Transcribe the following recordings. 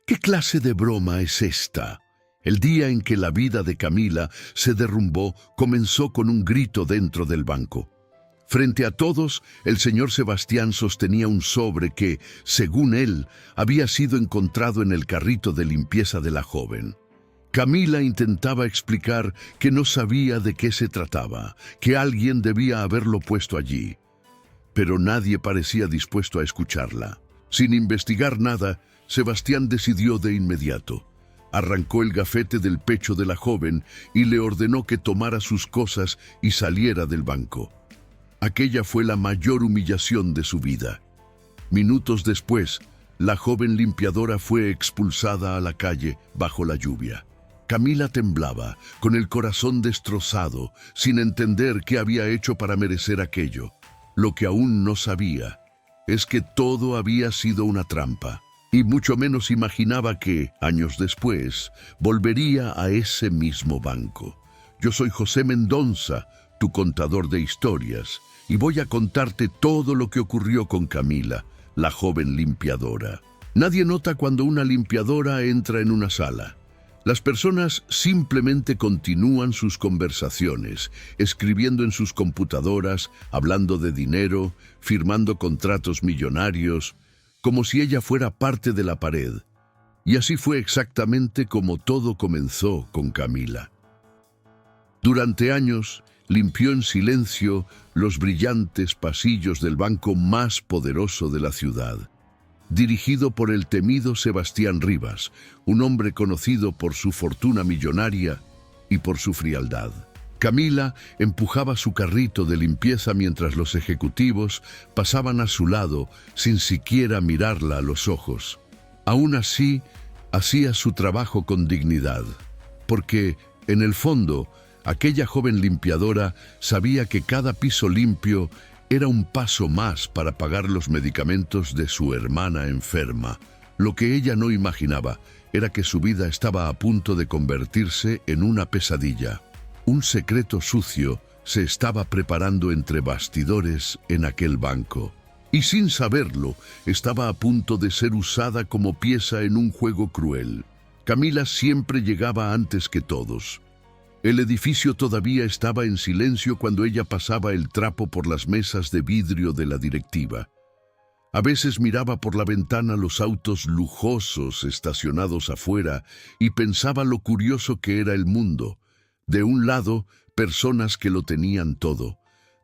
¿Qué clase de broma es esta? El día en que la vida de Camila se derrumbó comenzó con un grito dentro del banco. Frente a todos, el señor Sebastián sostenía un sobre que, según él, había sido encontrado en el carrito de limpieza de la joven. Camila intentaba explicar que no sabía de qué se trataba, que alguien debía haberlo puesto allí. Pero nadie parecía dispuesto a escucharla. Sin investigar nada, Sebastián decidió de inmediato. Arrancó el gafete del pecho de la joven y le ordenó que tomara sus cosas y saliera del banco. Aquella fue la mayor humillación de su vida. Minutos después, la joven limpiadora fue expulsada a la calle bajo la lluvia. Camila temblaba, con el corazón destrozado, sin entender qué había hecho para merecer aquello. Lo que aún no sabía es que todo había sido una trampa, y mucho menos imaginaba que, años después, volvería a ese mismo banco. Yo soy José Mendonça, tu contador de historias, y voy a contarte todo lo que ocurrió con Camila, la joven limpiadora. Nadie nota cuando una limpiadora entra en una sala. Las personas simplemente continúan sus conversaciones, escribiendo en sus computadoras, hablando de dinero, firmando contratos millonarios, como si ella fuera parte de la pared. Y así fue exactamente como todo comenzó con Camila. Durante años, limpió en silencio los brillantes pasillos del banco más poderoso de la ciudad, dirigido por el temido Sebastián Rivas, un hombre conocido por su fortuna millonaria y por su frialdad. Camila empujaba su carrito de limpieza mientras los ejecutivos pasaban a su lado sin siquiera mirarla a los ojos. Aún así, hacía su trabajo con dignidad, porque, en el fondo, aquella joven limpiadora sabía que cada piso limpio era un paso más para pagar los medicamentos de su hermana enferma. Lo que ella no imaginaba era que su vida estaba a punto de convertirse en una pesadilla. Un secreto sucio se estaba preparando entre bastidores en aquel banco. Y sin saberlo, estaba a punto de ser usada como pieza en un juego cruel. Camila siempre llegaba antes que todos. El edificio todavía estaba en silencio cuando ella pasaba el trapo por las mesas de vidrio de la directiva. A veces miraba por la ventana los autos lujosos estacionados afuera y pensaba lo curioso que era el mundo. De un lado, personas que lo tenían todo.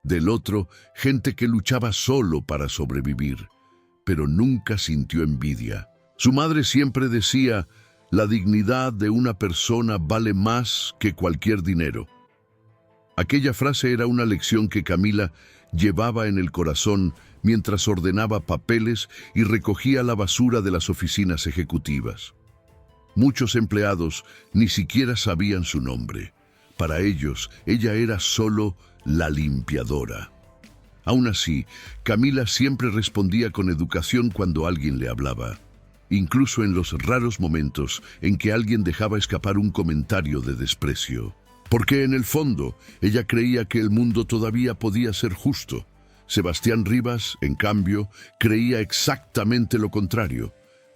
Del otro, gente que luchaba solo para sobrevivir. Pero nunca sintió envidia. Su madre siempre decía: la dignidad de una persona vale más que cualquier dinero. Aquella frase era una lección que Camila llevaba en el corazón mientras ordenaba papeles y recogía la basura de las oficinas ejecutivas. Muchos empleados ni siquiera sabían su nombre. Para ellos, ella era solo la limpiadora. Aún así, Camila siempre respondía con educación cuando alguien le hablaba, incluso en los raros momentos en que alguien dejaba escapar un comentario de desprecio. Porque en el fondo, ella creía que el mundo todavía podía ser justo. Sebastián Rivas, en cambio, creía exactamente lo contrario.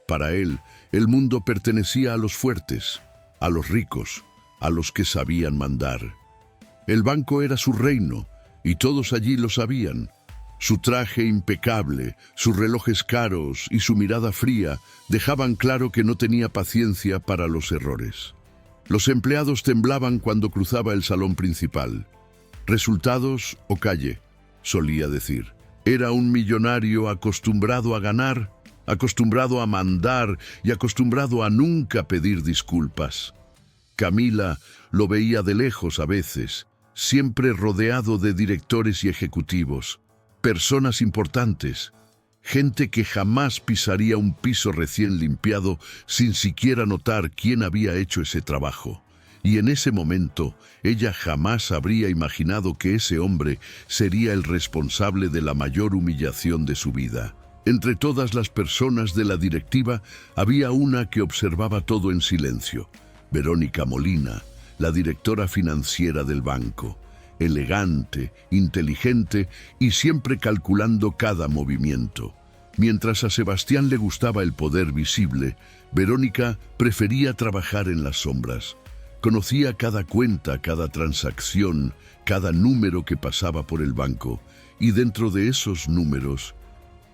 Para él, el mundo pertenecía a los fuertes, a los ricos, a los que sabían mandar. El banco era su reino, y todos allí lo sabían. Su traje impecable, sus relojes caros y su mirada fría dejaban claro que no tenía paciencia para los errores. Los empleados temblaban cuando cruzaba el salón principal. «Resultados o calle», solía decir. Era un millonario acostumbrado a ganar, acostumbrado a mandar y acostumbrado a nunca pedir disculpas. Camila lo veía de lejos a veces, siempre rodeado de directores y ejecutivos, personas importantes, gente que jamás pisaría un piso recién limpiado sin siquiera notar quién había hecho ese trabajo. Y en ese momento, ella jamás habría imaginado que ese hombre sería el responsable de la mayor humillación de su vida. Entre todas las personas de la directiva, había una que observaba todo en silencio: Verónica Molina, la directora financiera del banco. Elegante, inteligente y siempre calculando cada movimiento. Mientras a Sebastián le gustaba el poder visible, Verónica prefería trabajar en las sombras. Conocía cada cuenta, cada transacción, cada número que pasaba por el banco, y dentro de esos números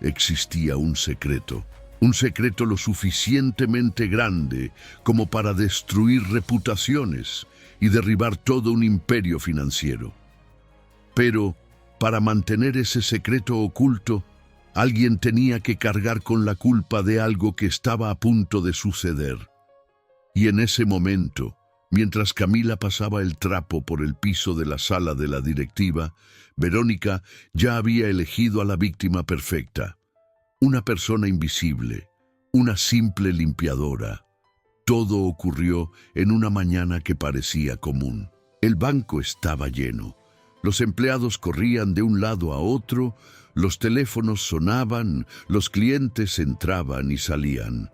existía un secreto lo suficientemente grande como para destruir reputaciones y derribar todo un imperio financiero. Pero, para mantener ese secreto oculto, alguien tenía que cargar con la culpa de algo que estaba a punto de suceder. Y en ese momento, mientras Camila pasaba el trapo por el piso de la sala de la directiva, Verónica ya había elegido a la víctima perfecta. Una persona invisible, una simple limpiadora. Todo ocurrió en una mañana que parecía común. El banco estaba lleno. Los empleados corrían de un lado a otro, los teléfonos sonaban, los clientes entraban y salían.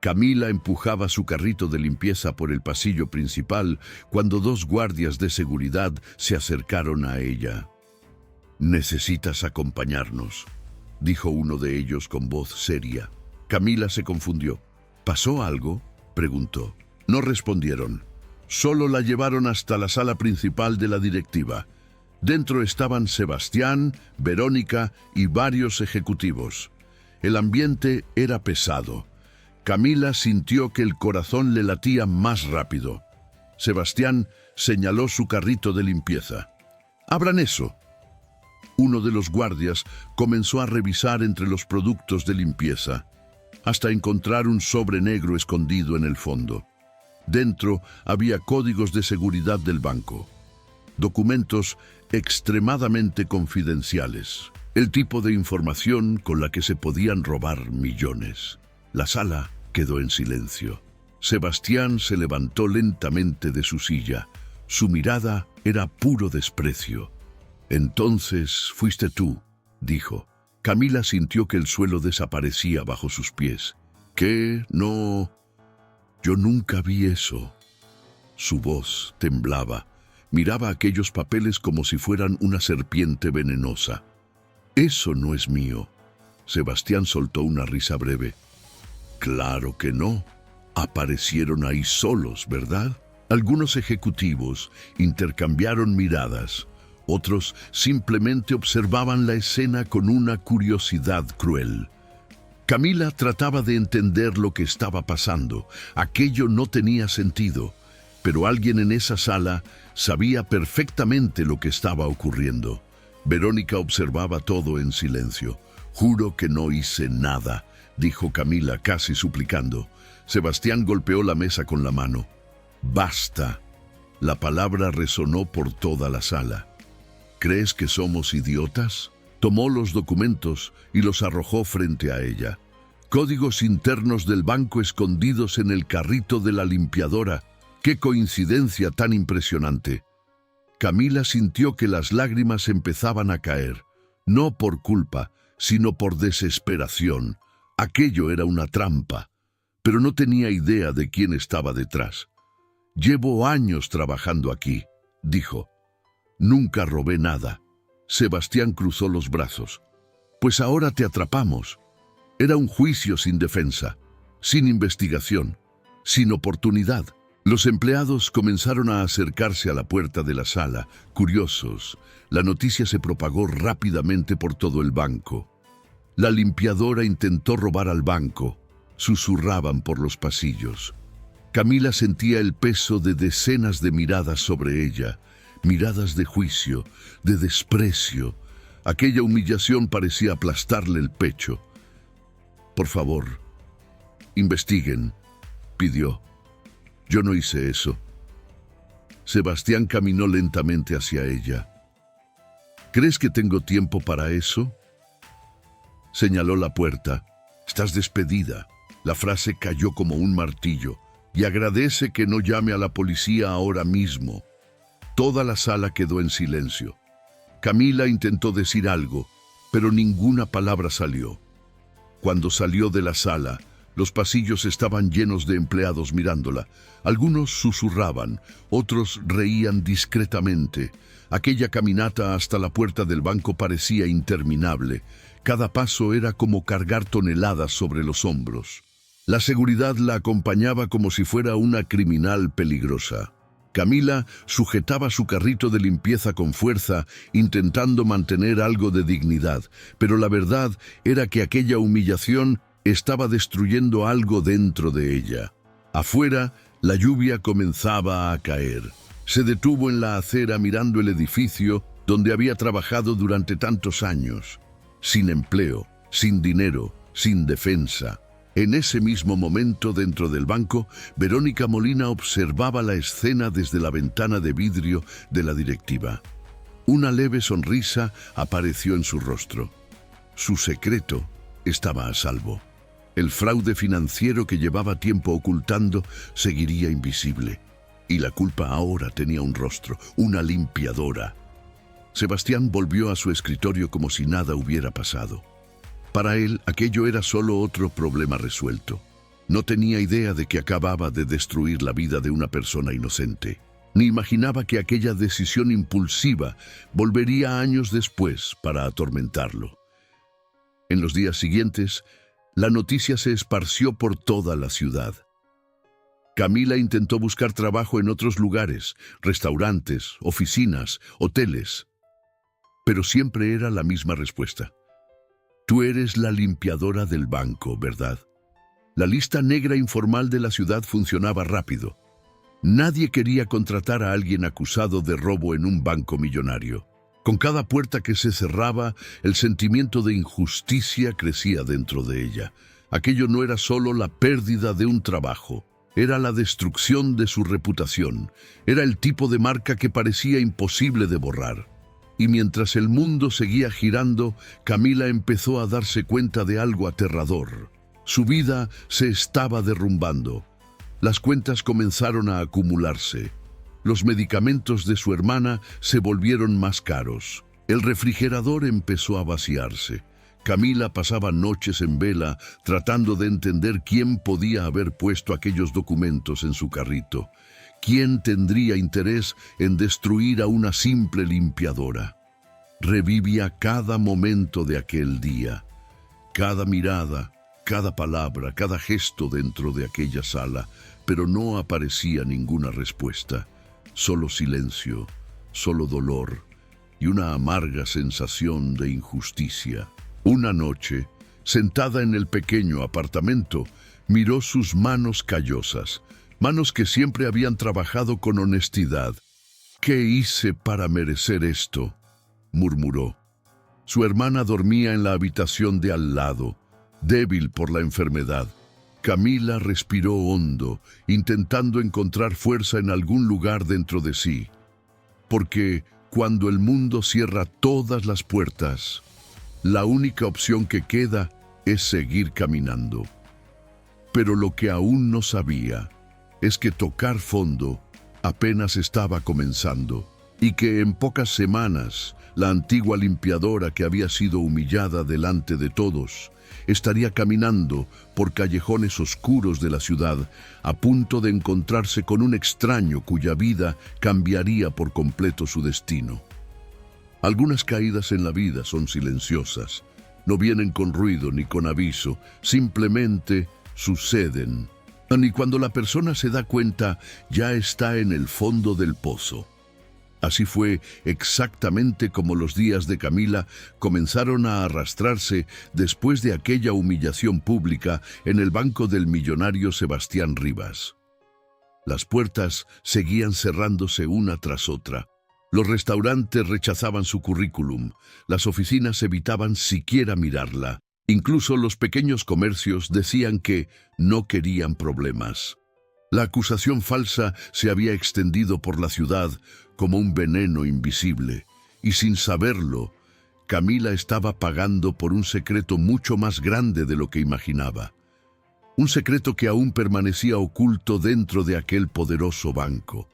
Camila empujaba su carrito de limpieza por el pasillo principal cuando dos guardias de seguridad se acercaron a ella. «Necesitas acompañarnos», dijo uno de ellos con voz seria. Camila se confundió. «¿Pasó algo?», preguntó. No respondieron. Solo la llevaron hasta la sala principal de la directiva. Dentro estaban Sebastián, Verónica y varios ejecutivos. El ambiente era pesado. Camila sintió que el corazón le latía más rápido. Sebastián señaló su carrito de limpieza. «Abran eso». Uno de los guardias comenzó a revisar entre los productos de limpieza, hasta encontrar un sobre negro escondido en el fondo. Dentro había códigos de seguridad del banco, documentos extremadamente confidenciales, el tipo de información con la que se podían robar millones. La sala quedó en silencio. Sebastián se levantó lentamente de su silla. Su mirada era puro desprecio. «Entonces fuiste tú», dijo. Camila sintió que el suelo desaparecía bajo sus pies. «¿Qué? No. Yo nunca vi eso». Su voz temblaba. Miraba aquellos papeles como si fueran una serpiente venenosa. «Eso no es mío». Sebastián soltó una risa breve. «Claro que no. Aparecieron ahí solos, ¿verdad?». Algunos ejecutivos intercambiaron miradas. Otros simplemente observaban la escena con una curiosidad cruel. Camila trataba de entender lo que estaba pasando. Aquello no tenía sentido, pero alguien en esa sala sabía perfectamente lo que estaba ocurriendo. Verónica observaba todo en silencio. «Juro que no hice nada», dijo Camila casi suplicando. Sebastián golpeó la mesa con la mano. «Basta». La palabra resonó por toda la sala. «¿Crees que somos idiotas?». Tomó los documentos y los arrojó frente a ella. Códigos internos del banco escondidos en el carrito de la limpiadora. ¡Qué coincidencia tan impresionante! Camila sintió que las lágrimas empezaban a caer, no por culpa, sino por desesperación. Aquello era una trampa, pero no tenía idea de quién estaba detrás. «Llevo años trabajando aquí», dijo. «Nunca robé nada». Sebastián cruzó los brazos. «Pues ahora te atrapamos». Era un juicio sin defensa, sin investigación, sin oportunidad. Los empleados comenzaron a acercarse a la puerta de la sala, curiosos. La noticia se propagó rápidamente por todo el banco. La limpiadora intentó robar al banco. Susurraban por los pasillos. Camila sentía el peso de decenas de miradas sobre ella, miradas de juicio, de desprecio. Aquella humillación parecía aplastarle el pecho. «Por favor, investiguen», pidió. «Yo no hice eso». Sebastián caminó lentamente hacia ella. «¿Crees que tengo tiempo para eso?». Señaló la puerta. «Estás despedida». La frase cayó como un martillo. «Y agradece que no llame a la policía ahora mismo». Toda la sala quedó en silencio. Camila intentó decir algo, pero ninguna palabra salió. Cuando salió de la sala, Los pasillos estaban llenos de empleados mirándola. Algunos susurraban, otros reían discretamente. Aquella caminata hasta la puerta del banco parecía interminable. Cada paso era como cargar toneladas sobre los hombros. La seguridad la acompañaba como si fuera una criminal peligrosa. Camila sujetaba su carrito de limpieza con fuerza, intentando mantener algo de dignidad, pero la verdad era que aquella humillación estaba destruyendo algo dentro de ella. Afuera, la lluvia comenzaba a caer. Se detuvo en la acera mirando el edificio donde había trabajado durante tantos años. Sin empleo, sin dinero, sin defensa. En ese mismo momento, dentro del banco, Verónica Molina observaba la escena desde la ventana de vidrio de la directiva. Una leve sonrisa apareció en su rostro. Su secreto estaba a salvo. El fraude financiero que llevaba tiempo ocultando seguiría invisible. Y la culpa ahora tenía un rostro, una limpiadora. Sebastián volvió a su escritorio como si nada hubiera pasado. Para él, aquello era solo otro problema resuelto. No tenía idea de que acababa de destruir la vida de una persona inocente, ni imaginaba que aquella decisión impulsiva volvería años después para atormentarlo. En los días siguientes, la noticia se esparció por toda la ciudad. Camila intentó buscar trabajo en otros lugares, restaurantes, oficinas, hoteles, pero siempre era la misma respuesta. Tú eres la limpiadora del banco, ¿verdad? La lista negra informal de la ciudad funcionaba rápido. Nadie quería contratar a alguien acusado de robo en un banco millonario. Con cada puerta que se cerraba, el sentimiento de injusticia crecía dentro de ella. Aquello no era solo la pérdida de un trabajo, era la destrucción de su reputación. Era el tipo de marca que parecía imposible de borrar. Y mientras el mundo seguía girando, Camila empezó a darse cuenta de algo aterrador. Su vida se estaba derrumbando. Las cuentas comenzaron a acumularse. Los medicamentos de su hermana se volvieron más caros. El refrigerador empezó a vaciarse. Camila pasaba noches en vela tratando de entender quién podía haber puesto aquellos documentos en su carrito. ¿Quién tendría interés en destruir a una simple limpiadora? Revivía cada momento de aquel día, cada mirada, cada palabra, cada gesto dentro de aquella sala, pero no aparecía ninguna respuesta, solo silencio, solo dolor y una amarga sensación de injusticia. Una noche, sentada en el pequeño apartamento, miró sus manos callosas, manos que siempre habían trabajado con honestidad. ¿Qué hice para merecer esto?, murmuró. Su hermana dormía en la habitación de al lado, débil por la enfermedad. Camila respiró hondo, intentando encontrar fuerza en algún lugar dentro de sí. Porque cuando el mundo cierra todas las puertas, la única opción que queda es seguir caminando. Pero lo que aún no sabía es que tocar fondo apenas estaba comenzando y que en pocas semanas la antigua limpiadora que había sido humillada delante de todos estaría caminando por callejones oscuros de la ciudad a punto de encontrarse con un extraño cuya vida cambiaría por completo su destino. Algunas caídas en la vida son silenciosas, no vienen con ruido ni con aviso, simplemente suceden. Y cuando la persona se da cuenta, ya está en el fondo del pozo. Así fue exactamente como los días de Camila comenzaron a arrastrarse después de aquella humillación pública en el banco del millonario Sebastián Rivas. Las puertas seguían cerrándose una tras otra. Los restaurantes rechazaban su currículum, las oficinas evitaban siquiera mirarla. Incluso los pequeños comercios decían que no querían problemas. La acusación falsa se había extendido por la ciudad como un veneno invisible, y sin saberlo, Camila estaba pagando por un secreto mucho más grande de lo que imaginaba. Un secreto que aún permanecía oculto dentro de aquel poderoso banco.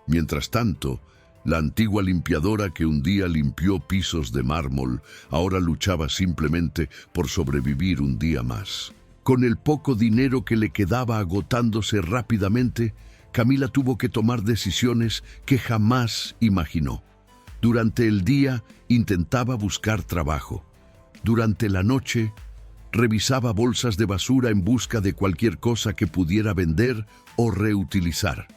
Mientras tanto, la antigua limpiadora que un día limpió pisos de mármol, ahora luchaba simplemente por sobrevivir un día más. Con el poco dinero que le quedaba agotándose rápidamente, Camila tuvo que tomar decisiones que jamás imaginó. Durante el día intentaba buscar trabajo. Durante la noche revisaba bolsas de basura en busca de cualquier cosa que pudiera vender o reutilizar.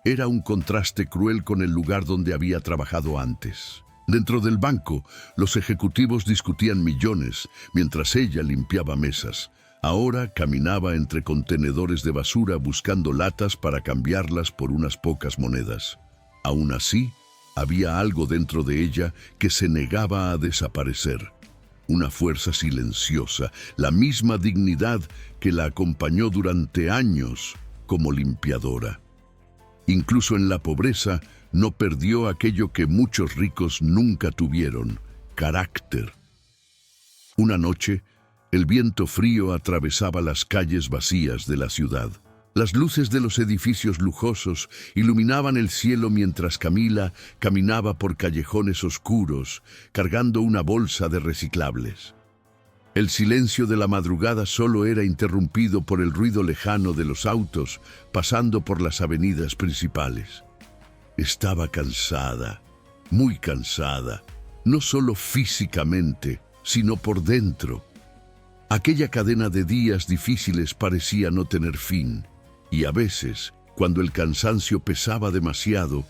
Era un contraste cruel con el lugar donde había trabajado antes. Dentro del banco, los ejecutivos discutían millones, mientras ella limpiaba mesas. Ahora caminaba entre contenedores de basura buscando latas para cambiarlas por unas pocas monedas. Aún así, había algo dentro de ella que se negaba a desaparecer. Una fuerza silenciosa, la misma dignidad que la acompañó durante años como limpiadora. Incluso en la pobreza, no perdió aquello que muchos ricos nunca tuvieron: carácter. Una noche, el viento frío atravesaba las calles vacías de la ciudad. Las luces de los edificios lujosos iluminaban el cielo mientras Camila caminaba por callejones oscuros, cargando una bolsa de reciclables. El silencio de la madrugada solo era interrumpido por el ruido lejano de los autos pasando por las avenidas principales. Estaba cansada, muy cansada, no solo físicamente, sino por dentro. Aquella cadena de días difíciles parecía no tener fin, y a veces, cuando el cansancio pesaba demasiado,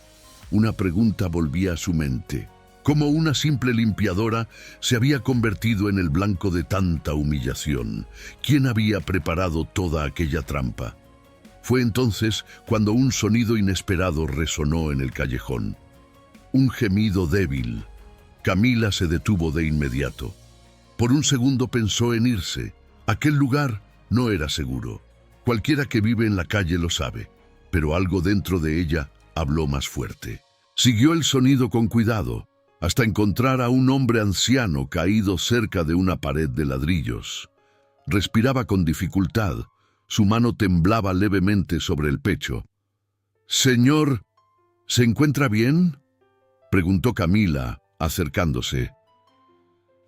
una pregunta volvía a su mente: ¿cómo una simple limpiadora se había convertido en el blanco de tanta humillación? ¿Quién había preparado toda aquella trampa? Fue entonces cuando un sonido inesperado resonó en el callejón. Un gemido débil. Camila se detuvo de inmediato. Por un segundo pensó en irse. Aquel lugar no era seguro. Cualquiera que vive en la calle lo sabe, pero algo dentro de ella habló más fuerte. Siguió el sonido con cuidado, hasta encontrar a un hombre anciano caído cerca de una pared de ladrillos. Respiraba con dificultad, su mano temblaba levemente sobre el pecho. «Señor, ¿se encuentra bien?», preguntó Camila, acercándose.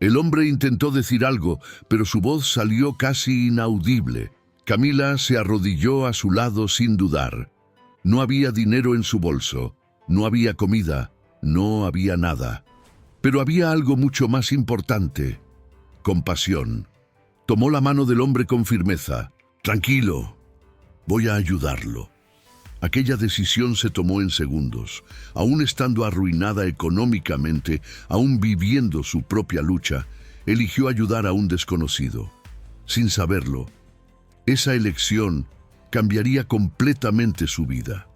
El hombre intentó decir algo, pero su voz salió casi inaudible. Camila se arrodilló a su lado sin dudar. No había dinero en su bolso, no había comida, no había nada. Pero había algo mucho más importante: compasión. Tomó la mano del hombre con firmeza. «Tranquilo, voy a ayudarlo». Aquella decisión se tomó en segundos. Aún estando arruinada económicamente, aún viviendo su propia lucha, eligió ayudar a un desconocido. Sin saberlo, esa elección cambiaría completamente su vida,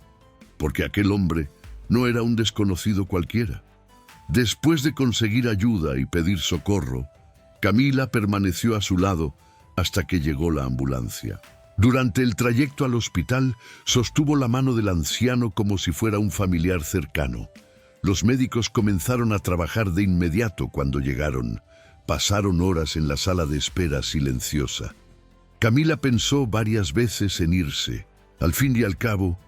porque aquel hombre no era un desconocido cualquiera. Después de conseguir ayuda y pedir socorro, Camila permaneció a su lado hasta que llegó la ambulancia. Durante el trayecto al hospital, sostuvo la mano del anciano como si fuera un familiar cercano. Los médicos comenzaron a trabajar de inmediato cuando llegaron. Pasaron horas en la sala de espera silenciosa. Camila pensó varias veces en irse. Al fin y al cabo,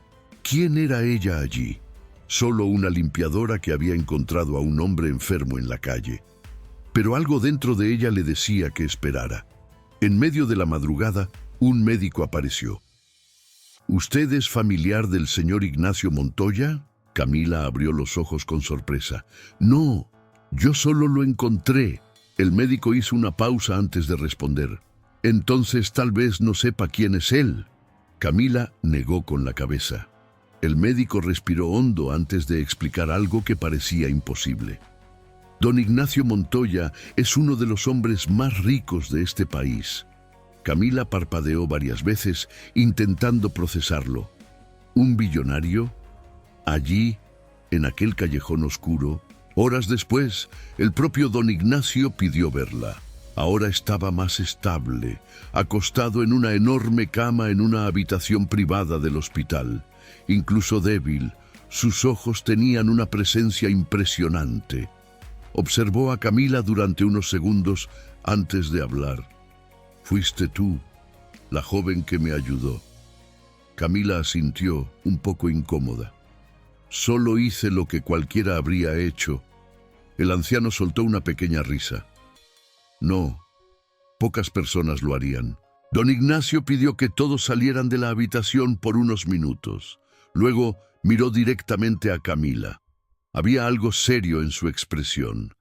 ¿quién era ella allí? Solo una limpiadora que había encontrado a un hombre enfermo en la calle. Pero algo dentro de ella le decía que esperara. En medio de la madrugada, un médico apareció. «¿Usted es familiar del señor Ignacio Montoya?». Camila abrió los ojos con sorpresa. «No, yo solo lo encontré». El médico hizo una pausa antes de responder. «Entonces tal vez no sepa quién es él». Camila negó con la cabeza. El médico respiró hondo antes de explicar algo que parecía imposible. «Don Ignacio Montoya es uno de los hombres más ricos de este país». Camila parpadeó varias veces, intentando procesarlo. ¿Un billonario? Allí, en aquel callejón oscuro. Horas después, el propio don Ignacio pidió verla. Ahora estaba más estable, acostado en una enorme cama en una habitación privada del hospital. Incluso débil, sus ojos tenían una presencia impresionante. Observó a Camila durante unos segundos antes de hablar. «Fuiste tú, la joven que me ayudó». Camila asintió, un poco incómoda. «Solo hice lo que cualquiera habría hecho». El anciano soltó una pequeña risa. «No, pocas personas lo harían. Don Ignacio pidió que todos salieran de la habitación por unos minutos. Luego miró directamente a Camila. Había algo serio en su expresión,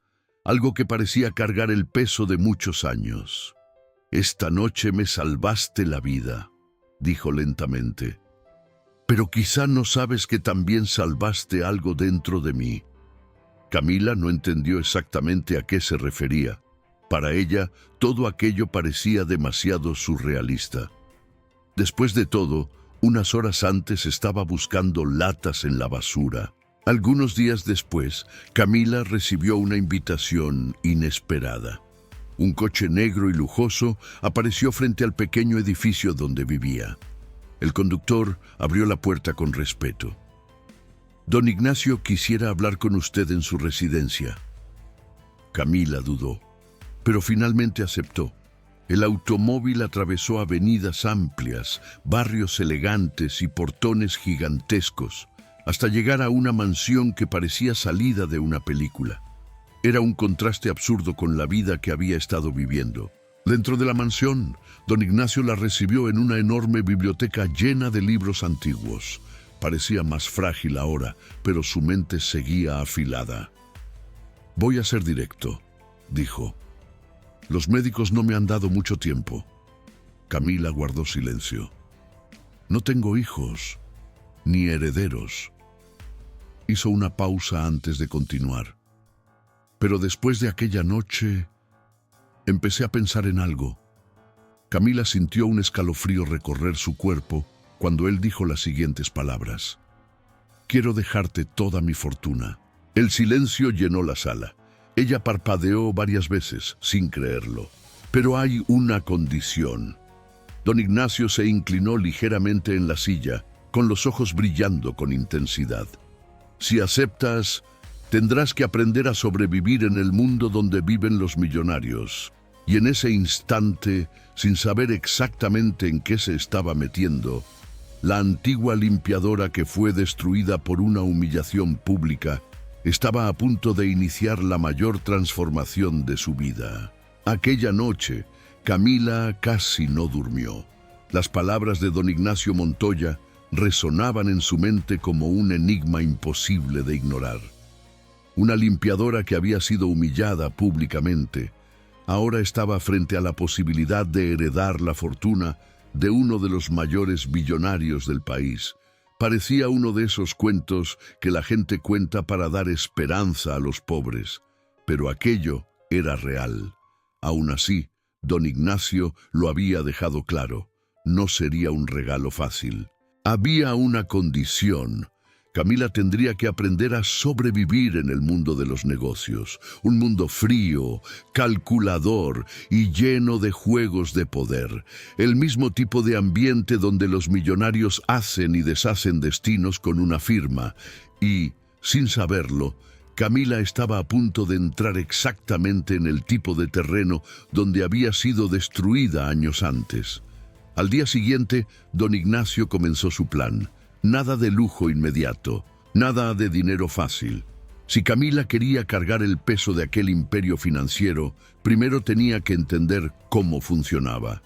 algo que parecía cargar el peso de muchos años. «Esta noche me salvaste la vida», dijo lentamente. «Pero quizá no sabes que también salvaste algo dentro de mí». Camila no entendió exactamente a qué se refería. Para ella, todo aquello parecía demasiado surrealista. Después de todo, unas horas antes estaba buscando latas en la basura. Algunos días después, Camila recibió una invitación inesperada. Un coche negro y lujoso apareció frente al pequeño edificio donde vivía. El conductor abrió la puerta con respeto. «Don Ignacio quisiera hablar con usted en su residencia». Camila dudó, pero finalmente aceptó. El automóvil atravesó avenidas amplias, barrios elegantes y portones gigantescos, hasta llegar a una mansión que parecía salida de una película. Era un contraste absurdo con la vida que había estado viviendo. Dentro de la mansión, don Ignacio la recibió en una enorme biblioteca llena de libros antiguos. Parecía más frágil ahora, pero su mente seguía afilada. «Voy a ser directo», dijo. «Los médicos no me han dado mucho tiempo». Camila guardó silencio. «No tengo hijos, ni herederos». Hizo una pausa antes de continuar. «Pero después de aquella noche, empecé a pensar en algo». Camila sintió un escalofrío recorrer su cuerpo cuando él dijo las siguientes palabras. «Quiero dejarte toda mi fortuna». El silencio llenó la sala. Ella parpadeó varias veces, sin creerlo. «Pero hay una condición». Don Ignacio se inclinó ligeramente en la silla, con los ojos brillando con intensidad. «Si aceptas, tendrás que aprender a sobrevivir en el mundo donde viven los millonarios». Y en ese instante, sin saber exactamente en qué se estaba metiendo, la antigua limpiadora que fue destruida por una humillación pública estaba a punto de iniciar la mayor transformación de su vida. Aquella noche, Camila casi no durmió. Las palabras de don Ignacio Montoya resonaban en su mente como un enigma imposible de ignorar. Una limpiadora que había sido humillada públicamente, ahora estaba frente a la posibilidad de heredar la fortuna de uno de los mayores billonarios del país. Parecía uno de esos cuentos que la gente cuenta para dar esperanza a los pobres, pero aquello era real. Aún así, don Ignacio lo había dejado claro: no sería un regalo fácil. Había una condición. Camila tendría que aprender a sobrevivir en el mundo de los negocios, un mundo frío, calculador y lleno de juegos de poder, el mismo tipo de ambiente donde los millonarios hacen y deshacen destinos con una firma, y, sin saberlo, Camila estaba a punto de entrar exactamente en el tipo de terreno donde había sido destruida años antes. Al día siguiente, don Ignacio comenzó su plan. Nada de lujo inmediato, nada de dinero fácil. Si Camila quería cargar el peso de aquel imperio financiero, primero tenía que entender cómo funcionaba.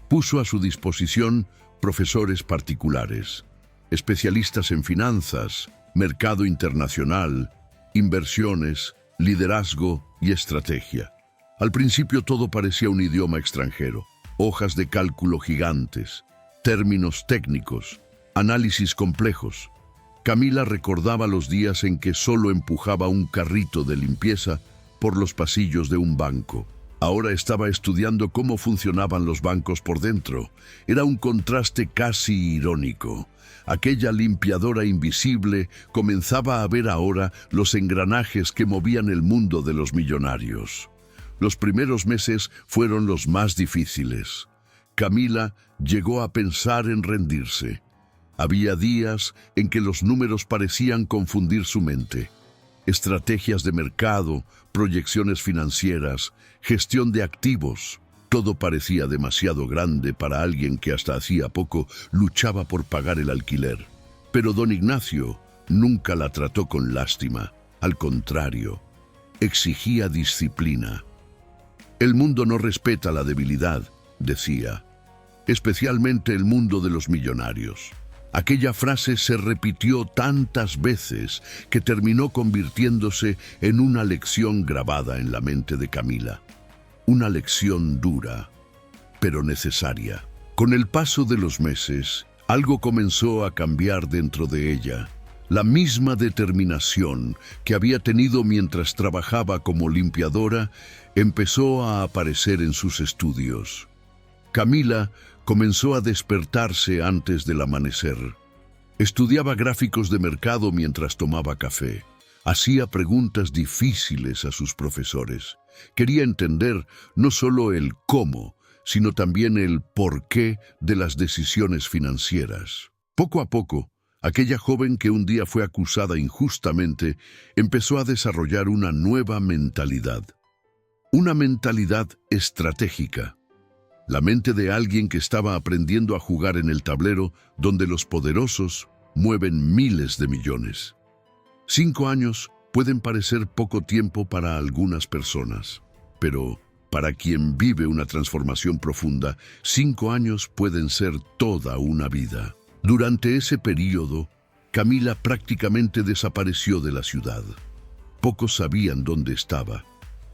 Puso a su disposición profesores particulares, especialistas en finanzas, mercado internacional, inversiones, liderazgo y estrategia. Al principio todo parecía un idioma extranjero, hojas de cálculo gigantes, términos técnicos, análisis complejos. Camila recordaba los días en que solo empujaba un carrito de limpieza por los pasillos de un banco. Ahora estaba estudiando cómo funcionaban los bancos por dentro. Era un contraste casi irónico. Aquella limpiadora invisible comenzaba a ver ahora los engranajes que movían el mundo de los millonarios. Los primeros meses fueron los más difíciles. Camila llegó a pensar en rendirse. Había días en que los números parecían confundir su mente. Estrategias de mercado, proyecciones financieras, gestión de activos. Todo parecía demasiado grande para alguien que hasta hacía poco luchaba por pagar el alquiler. Pero don Ignacio nunca la trató con lástima. Al contrario, exigía disciplina. «El mundo no respeta la debilidad», decía. especialmente el mundo de los millonarios. Aquella frase se repitió tantas veces que terminó convirtiéndose en una lección grabada en la mente de Camila. Una lección dura, pero necesaria. Con el paso de los meses, algo comenzó a cambiar dentro de ella. La misma determinación que había tenido mientras trabajaba como limpiadora empezó a aparecer en sus estudios. Camila comenzó a despertarse antes del amanecer. Estudiaba gráficos de mercado mientras tomaba café. Hacía preguntas difíciles a sus profesores. Quería entender no solo el cómo, sino también el porqué de las decisiones financieras. Poco a poco, aquella joven que un día fue acusada injustamente empezó a desarrollar una nueva mentalidad. Una mentalidad estratégica. La mente de alguien que estaba aprendiendo a jugar en el tablero donde los poderosos mueven miles de millones. 5 años pueden parecer poco tiempo para algunas personas, pero para quien vive una transformación profunda, 5 años pueden ser toda una vida. Durante ese período, Camila prácticamente desapareció de la ciudad. Pocos sabían dónde estaba.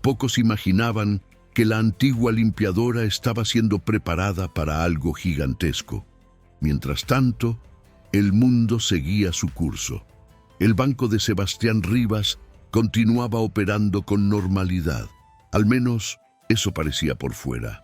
Pocos imaginaban que la antigua limpiadora estaba siendo preparada para algo gigantesco. Mientras tanto, el mundo seguía su curso. El banco de Sebastián Rivas continuaba operando con normalidad. Al menos eso parecía por fuera.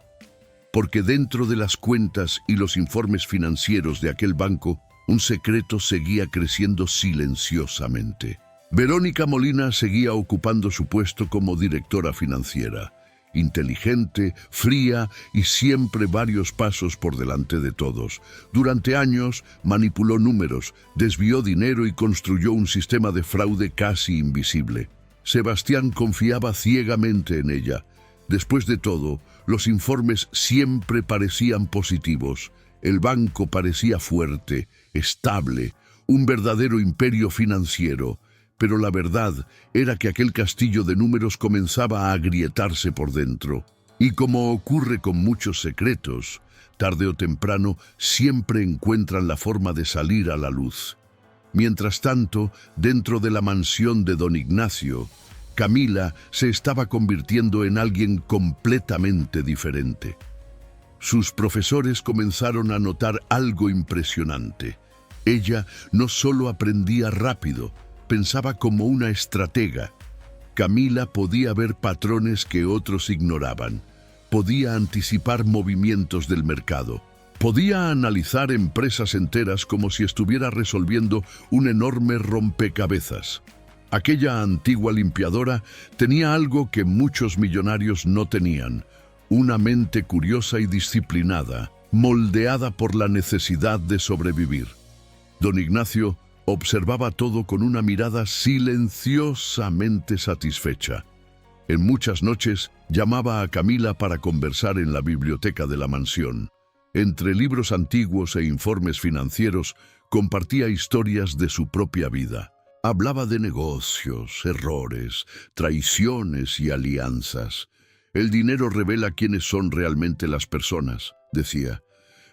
Porque dentro de las cuentas y los informes financieros de aquel banco, un secreto seguía creciendo silenciosamente. Verónica Molina seguía ocupando su puesto como directora financiera. Inteligente, fría y siempre varios pasos por delante de todos. Durante años manipuló números, desvió dinero y construyó un sistema de fraude casi invisible. Sebastián confiaba ciegamente en ella. Después de todo, los informes siempre parecían positivos. El banco parecía fuerte, estable, un verdadero imperio financiero. Pero la verdad era que aquel castillo de números comenzaba a agrietarse por dentro. Y como ocurre con muchos secretos, tarde o temprano siempre encuentran la forma de salir a la luz. Mientras tanto, dentro de la mansión de don Ignacio, Camila se estaba convirtiendo en alguien completamente diferente. Sus profesores comenzaron a notar algo impresionante. Ella no solo aprendía rápido, pensaba como una estratega. Camila podía ver patrones que otros ignoraban. Podía anticipar movimientos del mercado. Podía analizar empresas enteras como si estuviera resolviendo un enorme rompecabezas. Aquella antigua limpiadora tenía algo que muchos millonarios no tenían: una mente curiosa y disciplinada, moldeada por la necesidad de sobrevivir. Don Ignacio observaba todo con una mirada silenciosamente satisfecha. En muchas noches llamaba a Camila para conversar en la biblioteca de la mansión. Entre libros antiguos e informes financieros, compartía historias de su propia vida. Hablaba de negocios, errores, traiciones y alianzas. El dinero revela quiénes son realmente las personas, decía,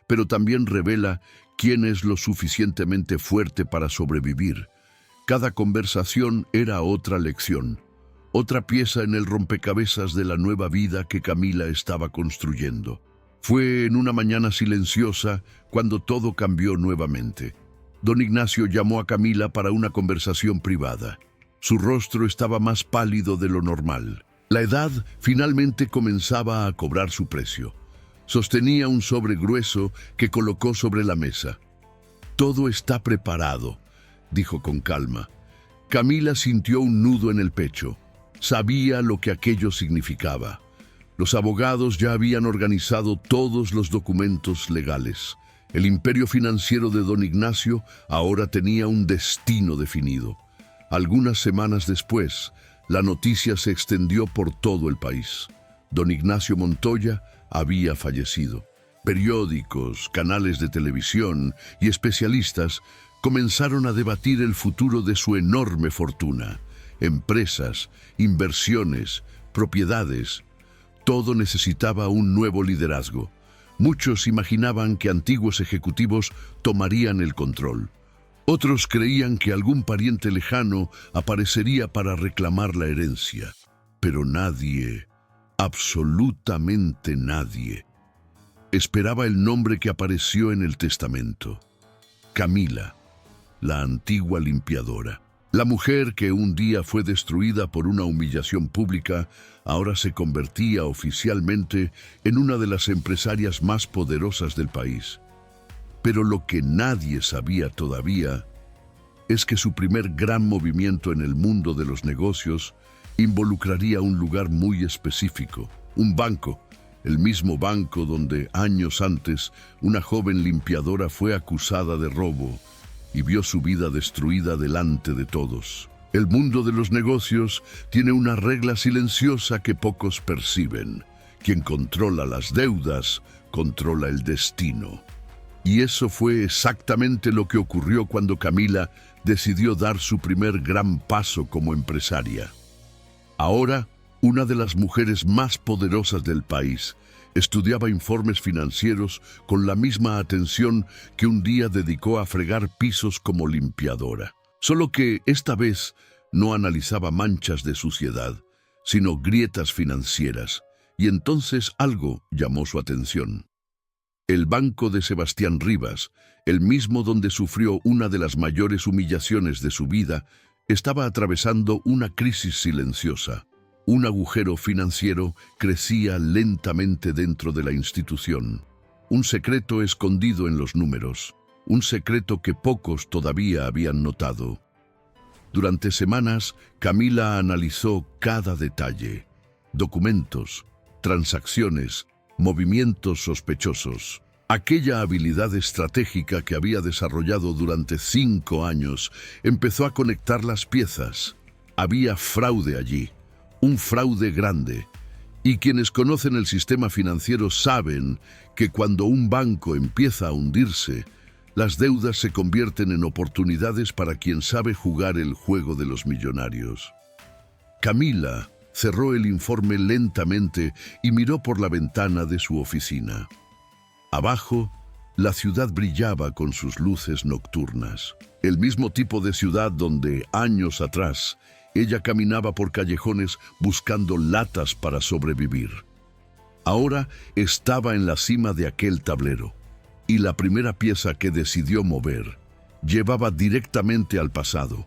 pero también revela quién es lo suficientemente fuerte para sobrevivir. Cada conversación era otra lección, otra pieza en el rompecabezas de la nueva vida que Camila estaba construyendo. Fue en una mañana silenciosa cuando todo cambió nuevamente. Don Ignacio llamó a Camila para una conversación privada. Su rostro estaba más pálido de lo normal. La edad finalmente comenzaba a cobrar su precio. Sostenía un sobre grueso que colocó sobre la mesa. «Todo está preparado», dijo con calma. Camila sintió un nudo en el pecho. Sabía lo que aquello significaba. Los abogados ya habían organizado todos los documentos legales. El imperio financiero de don Ignacio ahora tenía un destino definido. Algunas semanas después, la noticia se extendió por todo el país. Don Ignacio Montoya había fallecido. Periódicos, canales de televisión y especialistas comenzaron a debatir el futuro de su enorme fortuna. Empresas, inversiones, propiedades. Todo necesitaba un nuevo liderazgo. Muchos imaginaban que antiguos ejecutivos tomarían el control. Otros creían que algún pariente lejano aparecería para reclamar la herencia. Pero nadie, absolutamente nadie, esperaba el nombre que apareció en el testamento: Camila, la antigua limpiadora. La mujer que un día fue destruida por una humillación pública, ahora se convertía oficialmente en una de las empresarias más poderosas del país. Pero lo que nadie sabía todavía es que su primer gran movimiento en el mundo de los negocios involucraría un lugar muy específico: un banco, el mismo banco donde años antes una joven limpiadora fue acusada de robo y vio su vida destruida delante de todos. El mundo de los negocios tiene una regla silenciosa que pocos perciben: quien controla las deudas, controla el destino. Y eso fue exactamente lo que ocurrió cuando Camila decidió dar su primer gran paso como empresaria. Ahora, una de las mujeres más poderosas del país estudiaba informes financieros con la misma atención que un día dedicó a fregar pisos como limpiadora. Solo que esta vez no analizaba manchas de suciedad, sino grietas financieras, y entonces algo llamó su atención. El banco de Sebastián Rivas, el mismo donde sufrió una de las mayores humillaciones de su vida, estaba atravesando una crisis silenciosa. Un agujero financiero crecía lentamente dentro de la institución. Un secreto escondido en los números, un secreto que pocos todavía habían notado. Durante semanas, Camila analizó cada detalle: documentos, transacciones, movimientos sospechosos. Aquella habilidad estratégica que había desarrollado durante 5 años empezó a conectar las piezas. Había fraude allí. Un fraude grande. Y quienes conocen el sistema financiero saben que cuando un banco empieza a hundirse, las deudas se convierten en oportunidades para quien sabe jugar el juego de los millonarios. Camila cerró el informe lentamente y miró por la ventana de su oficina. Abajo, la ciudad brillaba con sus luces nocturnas. El mismo tipo de ciudad donde, años atrás, ella caminaba por callejones buscando latas para sobrevivir. Ahora estaba en la cima de aquel tablero, y la primera pieza que decidió mover llevaba directamente al pasado.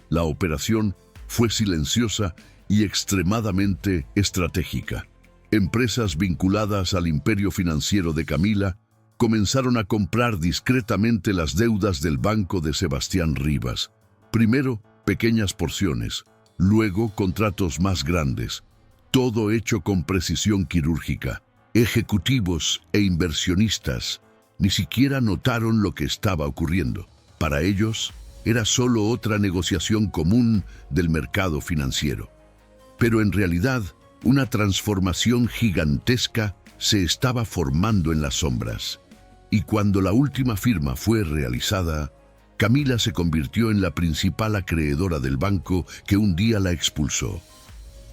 La operación fue silenciosa y extremadamente estratégica. Empresas vinculadas al imperio financiero de Camila comenzaron a comprar discretamente las deudas del banco de Sebastián Rivas. Primero, pequeñas porciones, luego contratos más grandes, todo hecho con precisión quirúrgica. Ejecutivos e inversionistas ni siquiera notaron lo que estaba ocurriendo. Para ellos, era solo otra negociación común del mercado financiero. Pero en realidad, una transformación gigantesca se estaba formando en las sombras. Y cuando la última firma fue realizada, Camila se convirtió en la principal acreedora del banco que un día la expulsó.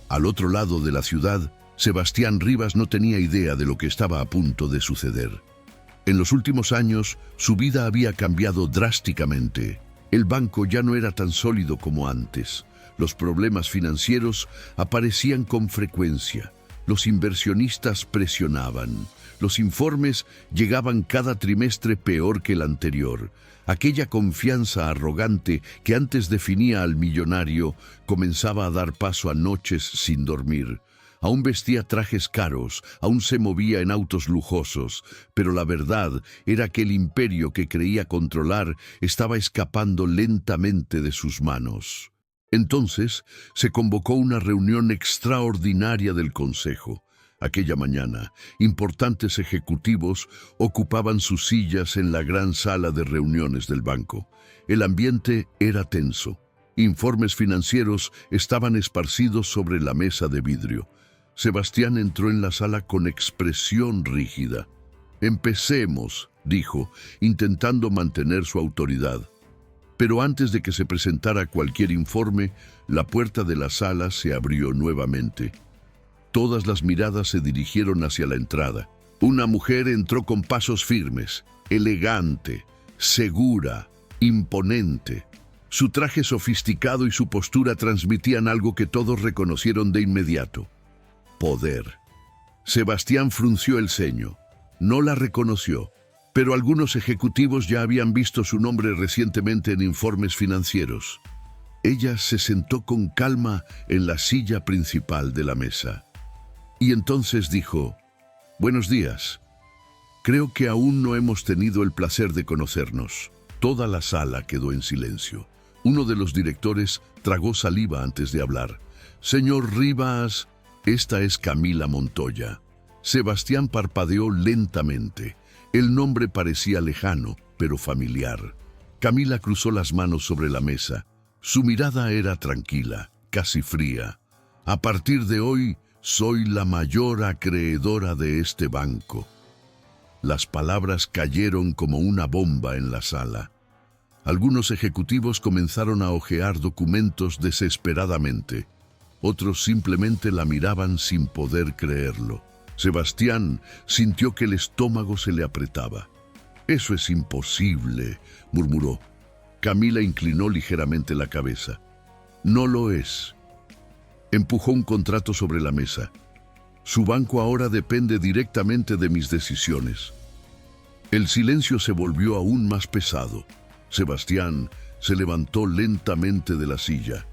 Al otro lado de la ciudad, Sebastián Rivas no tenía idea de lo que estaba a punto de suceder. En los últimos años, su vida había cambiado drásticamente. El banco ya no era tan sólido como antes. Los problemas financieros aparecían con frecuencia. Los inversionistas presionaban. Los informes llegaban cada trimestre peor que el anterior. Aquella confianza arrogante que antes definía al millonario comenzaba a dar paso a noches sin dormir. Aún vestía trajes caros, aún se movía en autos lujosos, pero la verdad era que el imperio que creía controlar estaba escapando lentamente de sus manos. Entonces se convocó una reunión extraordinaria del Consejo. Aquella mañana, importantes ejecutivos ocupaban sus sillas en la gran sala de reuniones del banco. El ambiente era tenso. Informes financieros estaban esparcidos sobre la mesa de vidrio. Sebastián entró en la sala con expresión rígida. «Empecemos», dijo, intentando mantener su autoridad. Pero antes de que se presentara cualquier informe, la puerta de la sala se abrió nuevamente. Todas las miradas se dirigieron hacia la entrada. Una mujer entró con pasos firmes, elegante, segura, imponente. Su traje sofisticado y su postura transmitían algo que todos reconocieron de inmediato: poder. Sebastián frunció el ceño. No la reconoció, pero algunos ejecutivos ya habían visto su nombre recientemente en informes financieros. Ella se sentó con calma en la silla principal de la mesa. Y entonces dijo: «Buenos días. Creo que aún no hemos tenido el placer de conocernos». Toda la sala quedó en silencio. Uno de los directores tragó saliva antes de hablar. «Señor Rivas, esta es Camila Montoya». Sebastián parpadeó lentamente. El nombre parecía lejano, pero familiar. Camila cruzó las manos sobre la mesa. Su mirada era tranquila, casi fría. «A partir de hoy, soy la mayor acreedora de este banco». Las palabras cayeron como una bomba en la sala. Algunos ejecutivos comenzaron a hojear documentos desesperadamente. Otros simplemente la miraban sin poder creerlo. Sebastián sintió que el estómago se le apretaba. «Eso es imposible», murmuró. Camila inclinó ligeramente la cabeza. «No lo es». Empujó un contrato sobre la mesa. «Su banco ahora depende directamente de mis decisiones». El silencio se volvió aún más pesado. Sebastián se levantó lentamente de la silla.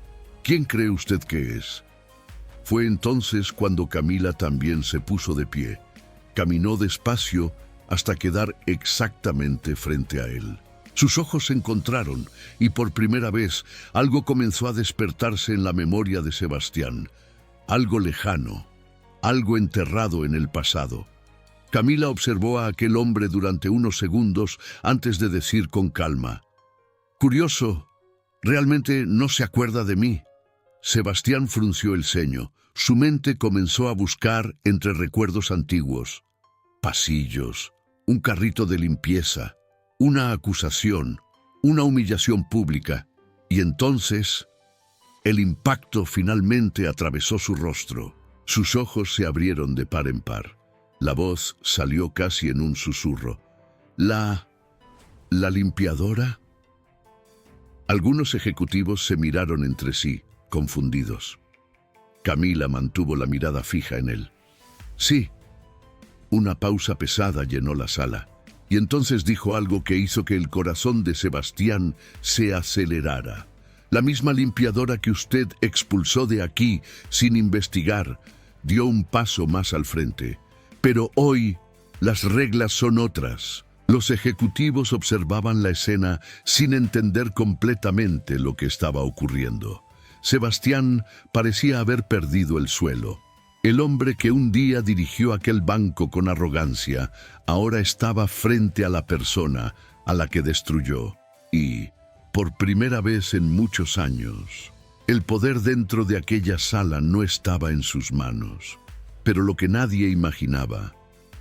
«¿Quién cree usted que es?». Fue entonces cuando Camila también se puso de pie. Caminó despacio hasta quedar exactamente frente a él. Sus ojos se encontraron y por primera vez algo comenzó a despertarse en la memoria de Sebastián. Algo lejano, algo enterrado en el pasado. Camila observó a aquel hombre durante unos segundos antes de decir con calma: «Curioso, realmente no se acuerda de mí». Sebastián frunció el ceño. Su mente comenzó a buscar entre recuerdos antiguos. Pasillos, un carrito de limpieza, una acusación, una humillación pública. Y entonces, el impacto finalmente atravesó su rostro. Sus ojos se abrieron de par en par. La voz salió casi en un susurro. ¿La limpiadora?» Algunos ejecutivos se miraron entre sí, confundidos. Camila mantuvo la mirada fija en él. «Sí». Una pausa pesada llenó la sala, y entonces dijo algo que hizo que el corazón de Sebastián se acelerara. «La misma limpiadora que usted expulsó de aquí sin investigar dio un paso más al frente. Pero hoy las reglas son otras». Los ejecutivos observaban la escena sin entender completamente lo que estaba ocurriendo. Sebastián parecía haber perdido el suelo. El hombre que un día dirigió aquel banco con arrogancia, ahora estaba frente a la persona a la que destruyó. Y, por primera vez en muchos años, el poder dentro de aquella sala no estaba en sus manos. Pero lo que nadie imaginaba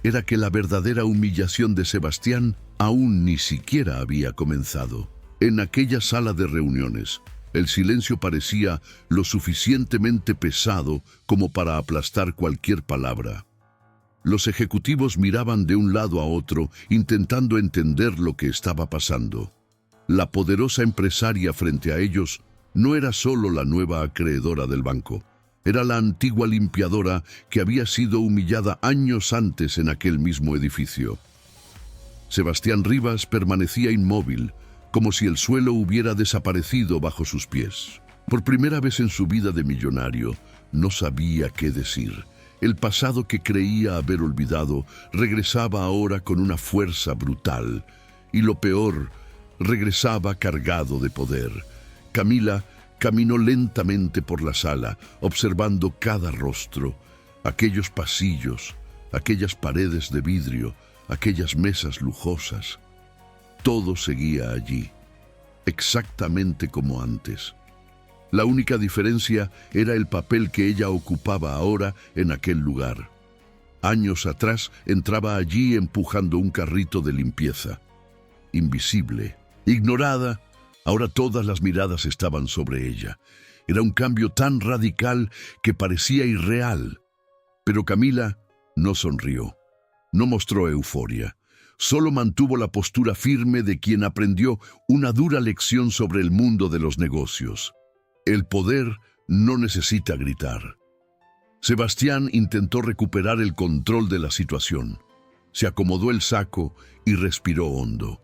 era que la verdadera humillación de Sebastián aún ni siquiera había comenzado. En aquella sala de reuniones, el silencio parecía lo suficientemente pesado como para aplastar cualquier palabra. Los ejecutivos miraban de un lado a otro, intentando entender lo que estaba pasando. La poderosa empresaria frente a ellos no era solo la nueva acreedora del banco. Era la antigua limpiadora que había sido humillada años antes en aquel mismo edificio. Sebastián Rivas permanecía inmóvil, como si el suelo hubiera desaparecido bajo sus pies. Por primera vez en su vida de millonario, no sabía qué decir. El pasado que creía haber olvidado regresaba ahora con una fuerza brutal. Y lo peor, regresaba cargado de poder. Camila caminó lentamente por la sala, observando cada rostro, aquellos pasillos, aquellas paredes de vidrio, aquellas mesas lujosas. Todo seguía allí, exactamente como antes. La única diferencia era el papel que ella ocupaba ahora en aquel lugar. Años atrás entraba allí empujando un carrito de limpieza. Invisible, ignorada, ahora todas las miradas estaban sobre ella. Era un cambio tan radical que parecía irreal. Pero Camila no sonrió. No mostró euforia. Solo mantuvo la postura firme de quien aprendió una dura lección sobre el mundo de los negocios. El poder no necesita gritar. Sebastián intentó recuperar el control de la situación. Se acomodó el saco y respiró hondo.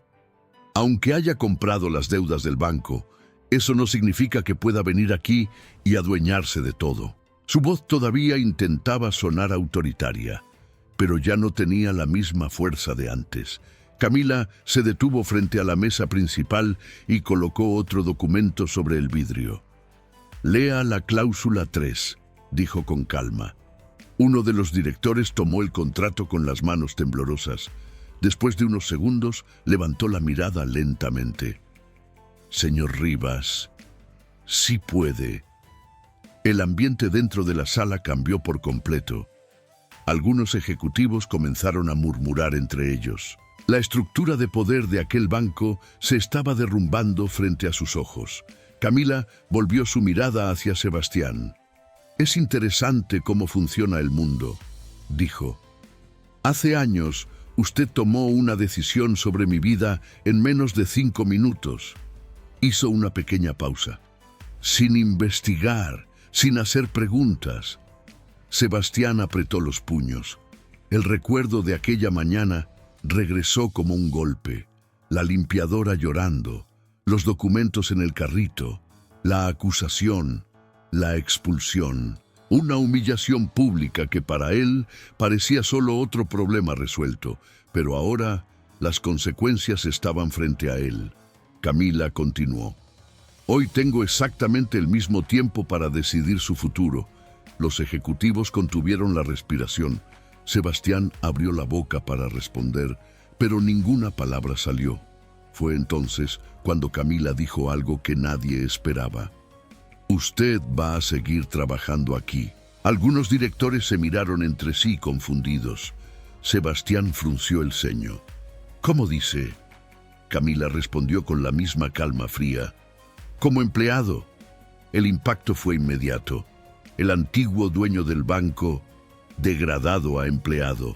Aunque haya comprado las deudas del banco, eso no significa que pueda venir aquí y adueñarse de todo. Su voz todavía intentaba sonar autoritaria, pero ya no tenía la misma fuerza de antes. Camila se detuvo frente a la mesa principal y colocó otro documento sobre el vidrio. «Lea la cláusula 3», dijo con calma. Uno de los directores tomó el contrato con las manos temblorosas. Después de unos segundos, levantó la mirada lentamente. «Señor Rivas, sí puede». El ambiente dentro de la sala cambió por completo. Algunos ejecutivos comenzaron a murmurar entre ellos. La estructura de poder de aquel banco se estaba derrumbando frente a sus ojos. Camila volvió su mirada hacia Sebastián. «Es interesante cómo funciona el mundo», dijo. «Hace años, usted tomó una decisión sobre mi vida en menos de 5 minutos. Hizo una pequeña pausa. Sin investigar, sin hacer preguntas». Sebastián apretó los puños. El recuerdo de aquella mañana regresó como un golpe. La limpiadora llorando, los documentos en el carrito, la acusación, la expulsión. Una humillación pública que para él parecía solo otro problema resuelto, pero ahora las consecuencias estaban frente a él. Camila continuó. «Hoy tengo exactamente el mismo tiempo para decidir su futuro». Los ejecutivos contuvieron la respiración. Sebastián abrió la boca para responder, pero ninguna palabra salió. Fue entonces cuando Camila dijo algo que nadie esperaba. «Usted va a seguir trabajando aquí». Algunos directores se miraron entre sí confundidos. Sebastián frunció el ceño. «¿Cómo dice?». Camila respondió con la misma calma fría. «Como empleado». El impacto fue inmediato. El antiguo dueño del banco, degradado a empleado.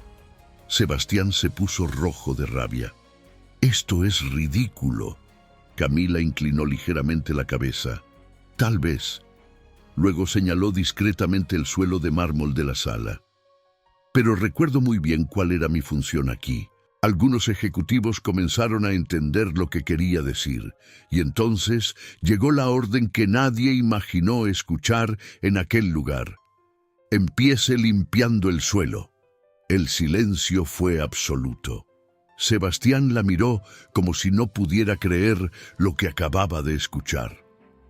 Sebastián se puso rojo de rabia. «Esto es ridículo». Camila inclinó ligeramente la cabeza. «Tal vez». Luego señaló discretamente el suelo de mármol de la sala. «Pero recuerdo muy bien cuál era mi función aquí». Algunos ejecutivos comenzaron a entender lo que quería decir, y entonces llegó la orden que nadie imaginó escuchar en aquel lugar. «Empiece limpiando el suelo». El silencio fue absoluto. Sebastián la miró como si no pudiera creer lo que acababa de escuchar.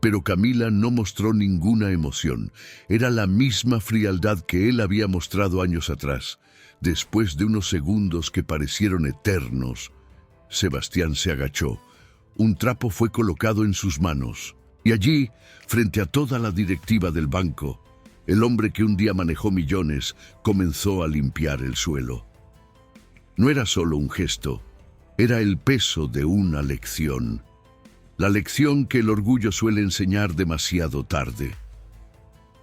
Pero Camila no mostró ninguna emoción. Era la misma frialdad que él había mostrado años atrás. Después de unos segundos que parecieron eternos, Sebastián se agachó. Un trapo fue colocado en sus manos. Y allí, frente a toda la directiva del banco, el hombre que un día manejó millones comenzó a limpiar el suelo. No era solo un gesto, era el peso de una lección. La lección que el orgullo suele enseñar demasiado tarde.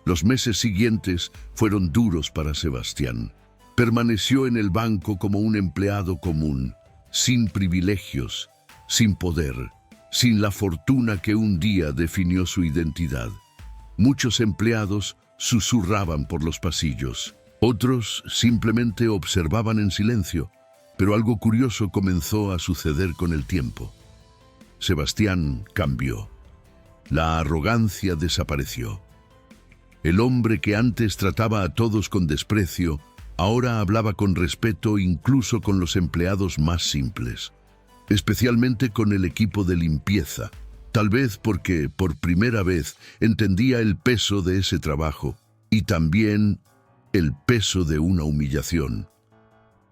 Los meses siguientes fueron duros para Sebastián. Permaneció en el banco como un empleado común, sin privilegios, sin poder, sin la fortuna que un día definió su identidad. Muchos empleados susurraban por los pasillos. Otros simplemente observaban en silencio, pero algo curioso comenzó a suceder con el tiempo. Sebastián cambió. La arrogancia desapareció. El hombre que antes trataba a todos con desprecio, ahora hablaba con respeto incluso con los empleados más simples, especialmente con el equipo de limpieza, tal vez porque por primera vez entendía el peso de ese trabajo y también el peso de una humillación.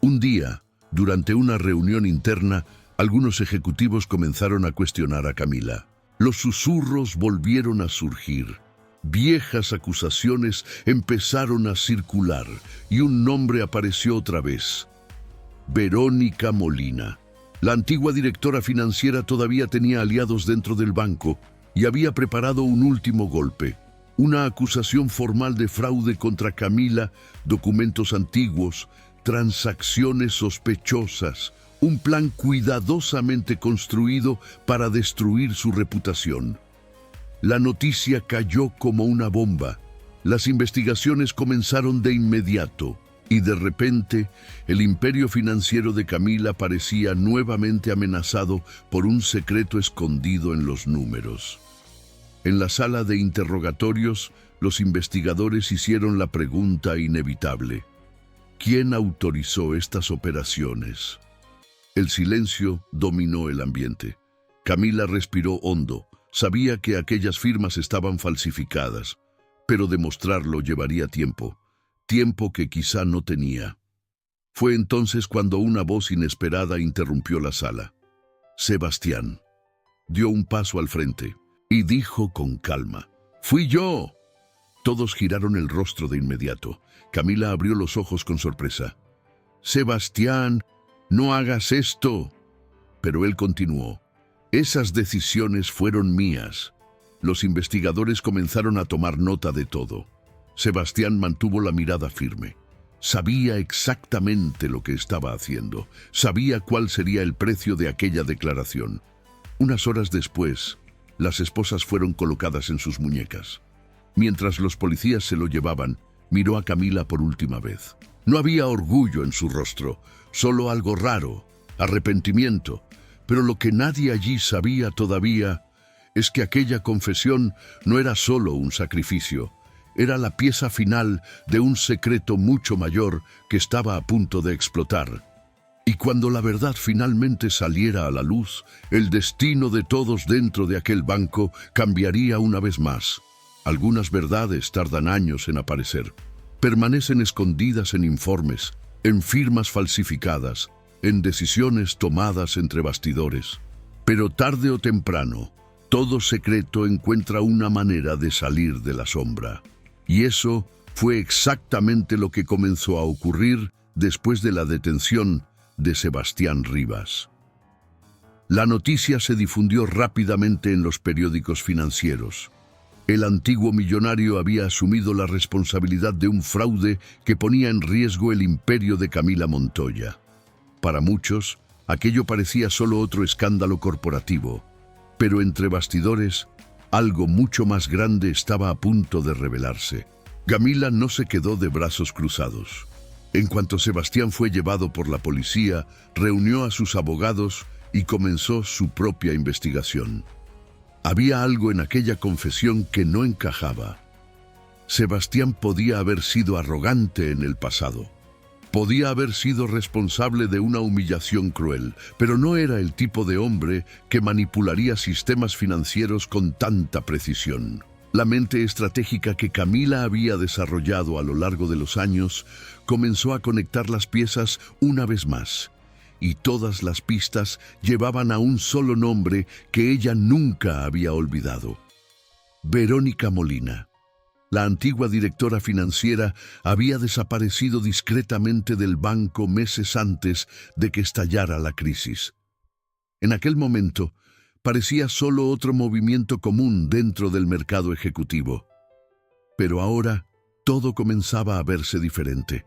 Un día, durante una reunión interna, algunos ejecutivos comenzaron a cuestionar a Camila. Los susurros volvieron a surgir. Viejas acusaciones empezaron a circular y un nombre apareció otra vez. Verónica Molina. La antigua directora financiera todavía tenía aliados dentro del banco y había preparado un último golpe. Una acusación formal de fraude contra Camila, documentos antiguos, transacciones sospechosas, un plan cuidadosamente construido para destruir su reputación. La noticia cayó como una bomba. Las investigaciones comenzaron de inmediato y de repente el imperio financiero de Camila parecía nuevamente amenazado por un secreto escondido en los números. En la sala de interrogatorios, los investigadores hicieron la pregunta inevitable: ¿quién autorizó estas operaciones? El silencio dominó el ambiente. Camila respiró hondo. Sabía que aquellas firmas estaban falsificadas, pero demostrarlo llevaría tiempo, tiempo que quizá no tenía. Fue entonces cuando una voz inesperada interrumpió la sala. Sebastián dio un paso al frente y dijo con calma: «¡Fui yo!». Todos giraron el rostro de inmediato. Camila abrió los ojos con sorpresa. «Sebastián, no hagas esto». Pero él continuó: «Esas decisiones fueron mías». Los investigadores comenzaron a tomar nota de todo. Sebastián mantuvo la mirada firme. Sabía exactamente lo que estaba haciendo. Sabía cuál sería el precio de aquella declaración. Unas horas después, las esposas fueron colocadas en sus muñecas. Mientras los policías se lo llevaban, miró a Camila por última vez. No había orgullo en su rostro, solo algo raro, arrepentimiento. Pero lo que nadie allí sabía todavía es que aquella confesión no era solo un sacrificio, era la pieza final de un secreto mucho mayor que estaba a punto de explotar. Y cuando la verdad finalmente saliera a la luz, el destino de todos dentro de aquel banco cambiaría una vez más. Algunas verdades tardan años en aparecer. Permanecen escondidas en informes, en firmas falsificadas, en decisiones tomadas entre bastidores. Pero tarde o temprano, todo secreto encuentra una manera de salir de la sombra. Y eso fue exactamente lo que comenzó a ocurrir después de la detención de Sebastián Rivas. La noticia se difundió rápidamente en los periódicos financieros. El antiguo millonario había asumido la responsabilidad de un fraude que ponía en riesgo el imperio de Camila Montoya. Para muchos, aquello parecía solo otro escándalo corporativo, pero entre bastidores, algo mucho más grande estaba a punto de revelarse. Camila no se quedó de brazos cruzados. En cuanto Sebastián fue llevado por la policía, reunió a sus abogados y comenzó su propia investigación. Había algo en aquella confesión que no encajaba. Sebastián podía haber sido arrogante en el pasado. Podía haber sido responsable de una humillación cruel, pero no era el tipo de hombre que manipularía sistemas financieros con tanta precisión. La mente estratégica que Camila había desarrollado a lo largo de los años comenzó a conectar las piezas una vez más, y todas las pistas llevaban a un solo nombre que ella nunca había olvidado: Verónica Molina. La antigua directora financiera había desaparecido discretamente del banco meses antes de que estallara la crisis. En aquel momento, parecía solo otro movimiento común dentro del mercado ejecutivo. Pero ahora, todo comenzaba a verse diferente.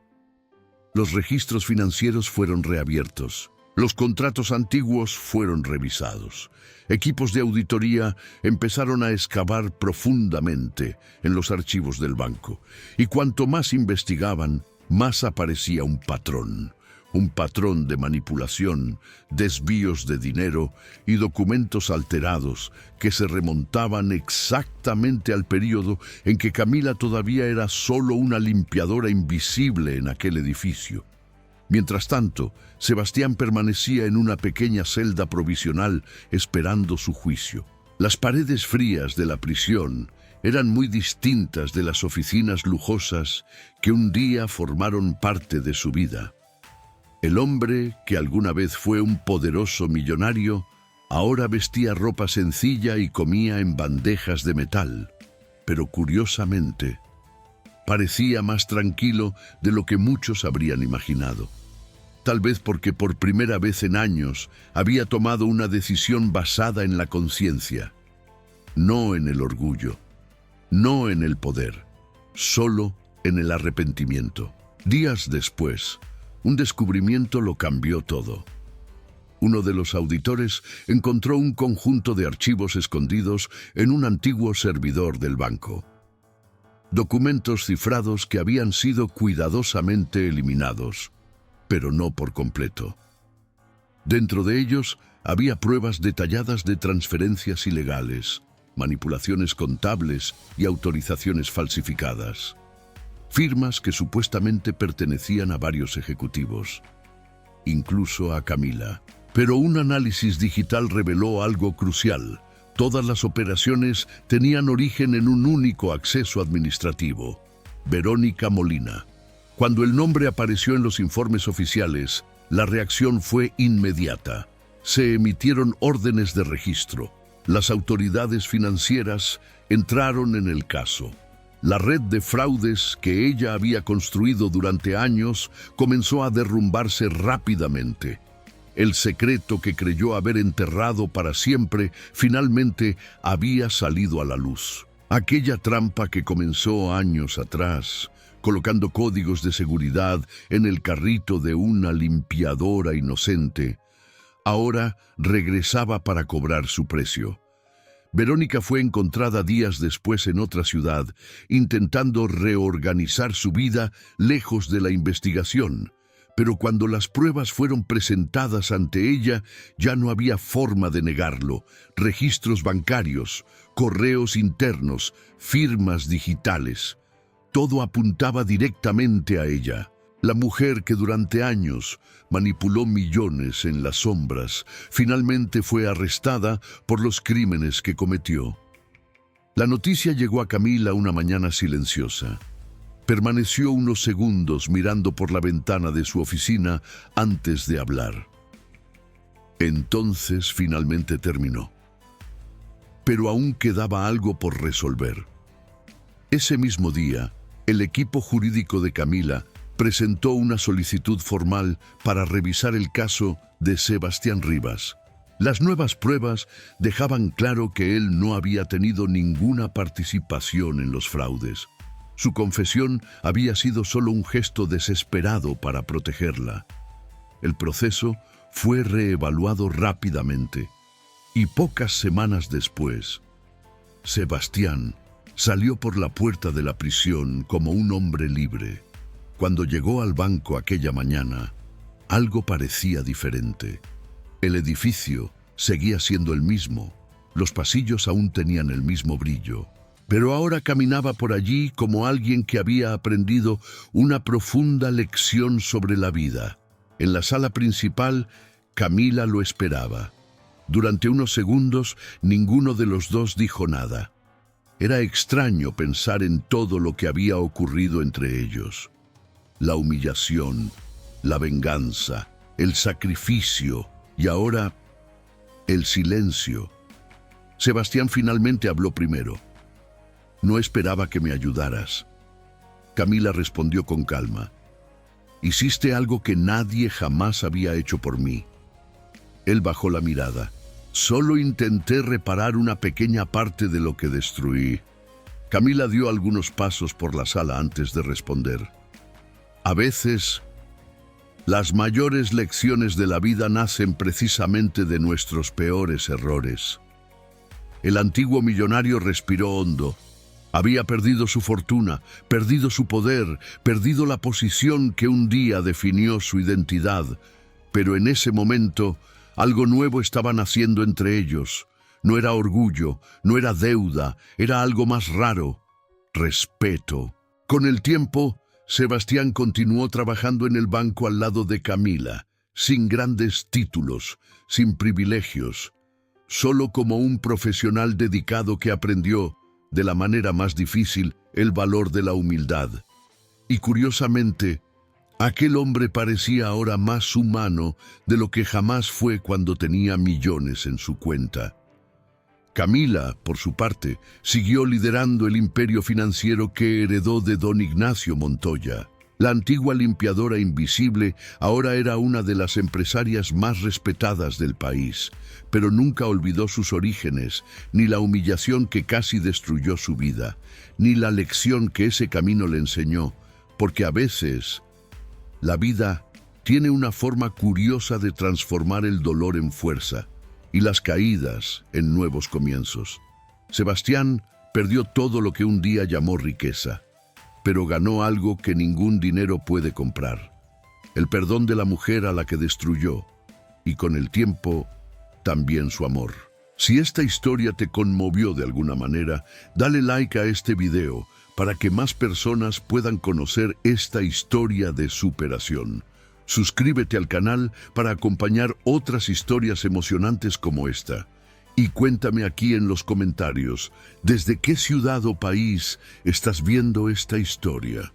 Los registros financieros fueron reabiertos. Los contratos antiguos fueron revisados. Equipos de auditoría empezaron a excavar profundamente en los archivos del banco. Y cuanto más investigaban, más aparecía un patrón de manipulación, desvíos de dinero y documentos alterados que se remontaban exactamente al periodo en que Camila todavía era solo una limpiadora invisible en aquel edificio. Mientras tanto, Sebastián permanecía en una pequeña celda provisional esperando su juicio. Las paredes frías de la prisión eran muy distintas de las oficinas lujosas que un día formaron parte de su vida. El hombre, que alguna vez fue un poderoso millonario, ahora vestía ropa sencilla y comía en bandejas de metal. Pero curiosamente, parecía más tranquilo de lo que muchos habrían imaginado. Tal vez porque por primera vez en años había tomado una decisión basada en la conciencia, no en el orgullo, no en el poder, solo en el arrepentimiento. Días después, Un descubrimiento lo cambió todo. Uno de los auditores encontró un conjunto de archivos escondidos en un antiguo servidor del banco. Documentos cifrados que habían sido cuidadosamente eliminados, pero no por completo. Dentro de ellos había pruebas detalladas de transferencias ilegales, manipulaciones contables y autorizaciones falsificadas. Firmas que supuestamente pertenecían a varios ejecutivos, incluso a Camila. Pero un análisis digital reveló algo crucial. Todas las operaciones tenían origen en un único acceso administrativo: Verónica Molina. Cuando el nombre apareció en los informes oficiales, la reacción fue inmediata. Se emitieron órdenes de registro. Las autoridades financieras entraron en el caso. La red de fraudes que ella había construido durante años comenzó a derrumbarse rápidamente. El secreto que creyó haber enterrado para siempre finalmente había salido a la luz. Aquella trampa que comenzó años atrás, colocando códigos de seguridad en el carrito de una limpiadora inocente, ahora regresaba para cobrar su precio. Verónica fue encontrada días después en otra ciudad, intentando reorganizar su vida lejos de la investigación. Pero cuando las pruebas fueron presentadas ante ella, ya no había forma de negarlo. Registros bancarios, correos internos, firmas digitales. Todo apuntaba directamente a ella. La mujer que durante años manipuló millones en las sombras, finalmente fue arrestada por los crímenes que cometió. La noticia llegó a Camila una mañana silenciosa. Permaneció unos segundos mirando por la ventana de su oficina antes de hablar. Entonces finalmente terminó. Pero aún quedaba algo por resolver. Ese mismo día, el equipo jurídico de Camila presentó una solicitud formal para revisar el caso de Sebastián Rivas. Las nuevas pruebas dejaban claro que él no había tenido ninguna participación en los fraudes. Su confesión había sido solo un gesto desesperado para protegerla. El proceso fue reevaluado rápidamente y pocas semanas después, Sebastián salió por la puerta de la prisión como un hombre libre. Cuando llegó al banco aquella mañana, algo parecía diferente. El edificio seguía siendo el mismo, los pasillos aún tenían el mismo brillo. Pero ahora caminaba por allí como alguien que había aprendido una profunda lección sobre la vida. En la sala principal, Camila lo esperaba. Durante unos segundos, ninguno de los dos dijo nada. Era extraño pensar en todo lo que había ocurrido entre ellos. La humillación, la venganza, el sacrificio y ahora el silencio. Sebastián finalmente habló primero. No esperaba que me ayudaras. Camila respondió con calma. Hiciste algo que nadie jamás había hecho por mí. Él bajó la mirada. Solo intenté reparar una pequeña parte de lo que destruí. Camila dio algunos pasos por la sala antes de responder. A veces, las mayores lecciones de la vida nacen precisamente de nuestros peores errores. El antiguo millonario respiró hondo. Había perdido su fortuna, perdido su poder, perdido la posición que un día definió su identidad. Pero en ese momento, algo nuevo estaba naciendo entre ellos. No era orgullo, no era deuda, era algo más raro: respeto. Con el tiempo, Sebastián continuó trabajando en el banco al lado de Camila, sin grandes títulos, sin privilegios, solo como un profesional dedicado que aprendió, de la manera más difícil, el valor de la humildad. Y curiosamente, aquel hombre parecía ahora más humano de lo que jamás fue cuando tenía millones en su cuenta. Camila, por su parte, siguió liderando el imperio financiero que heredó de don Ignacio Montoya. La antigua limpiadora invisible ahora era una de las empresarias más respetadas del país, pero nunca olvidó sus orígenes, ni la humillación que casi destruyó su vida, ni la lección que ese camino le enseñó, porque a veces la vida tiene una forma curiosa de transformar el dolor en fuerza y las caídas en nuevos comienzos. Sebastián perdió todo lo que un día llamó riqueza, pero ganó algo que ningún dinero puede comprar: el perdón de la mujer a la que destruyó, y con el tiempo, también su amor. Si esta historia te conmovió de alguna manera, dale like a este video para que más personas puedan conocer esta historia de superación. Suscríbete al canal para acompañar otras historias emocionantes como esta. Y cuéntame aquí en los comentarios, ¿desde qué ciudad o país estás viendo esta historia?